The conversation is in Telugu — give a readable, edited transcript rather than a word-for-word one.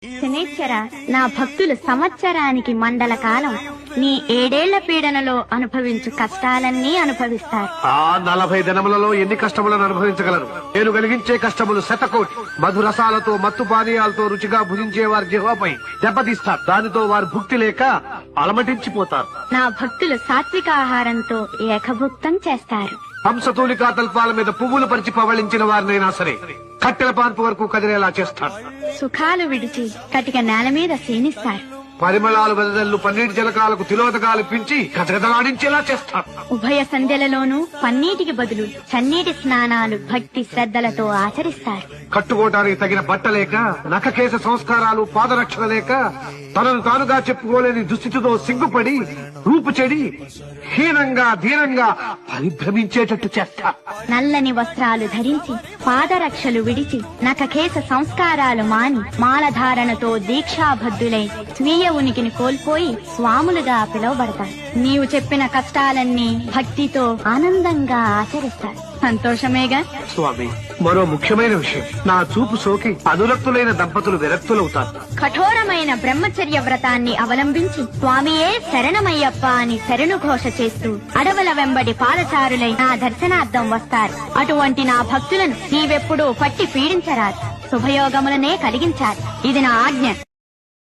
శనేశ్వర, నా భక్తులు సంవత్సరానికి మండల కాలం నీ 7 ఏళ్ల పీడనలో అనుభవించు కష్టాలన్నీ అనుభవిస్తారు. ఆ 40 దినములలో ఎన్ని కష్టములను అనుభవించగలరు? నేను కలిగించే కష్టములు శతకోటి. మధురసాలతో మత్తు పానీయాలతో రుచిగా భుజించే వారి జిహ్వపై దెబ్బతీస్తారు. దానితో వారు భుక్తి లేక అలమటించిపోతారు. నా భక్తులు సాత్విక ఆహారంతో ఏకభుక్తం చేస్తారు. హంసతూలికా తల్పాల మీద పువ్వులు పరిచి పవళించిన వారినైనా సరే కట్టెల పాన్పు వరకు కదిలేలా చేస్తారు. సుఖాలు విడిచి కటిక నేల మీద శయనిస్తారు. పరిమళాలు వెదజల్లు పన్నీటి జలకాలకు తిలోదకాలు పించి గజగజలాడించేలా చేస్తారు. ఉభయ సంధ్యలలోనూ పన్నీటికి బదులు చన్నీటి స్నానాలు భక్తి శ్రద్ధలతో ఆచరిస్తారు. కట్టుకోవటానికి తగిన బట్ట లేక, నఖకేశ సంస్కారాలు, పాదరక్షణ లేక, తనను తానుగా చెప్పుకోలేని దుస్థితితో సిగ్గుపడి రూపు చెడి హీనంగా ధీనంగా పరిభ్రమించేటట్టు చేస్తారు. నల్లని వస్త్రాలు ధరించి పాదరక్షలు విడిచి నఖకేశ సంస్కారాలు మాని మాలధారణతో దీక్షాబద్ధులై స్వీయ ఉనికిని కోల్పోయి స్వాములుగా పిలువబడతారు. నీవు చెప్పిన కష్టాలన్నీ భక్తితో ఆనందంగా ఆచరిస్తారు. సంతోషమేగా స్వామి, మరో ముఖ్యమైన విషయం, నా చూపు సోకి అనురక్తులైన దంపతులు విరక్తులవుతారు. కఠోరమైన బ్రహ్మచర్య వ్రతాన్ని అవలంబించి స్వామియే శరణమయ్యప్ప అని శరణు ఘోష చేస్తూ అడవుల వెంబడి పాదచారులై నా దర్శనార్థం వస్తారు. అటువంటి నా భక్తులను నీవెప్పుడూ పట్టి పీడించరాదు, శుభయోగములనే కలిగించాలి. ఇది నా ఆజ్ఞ.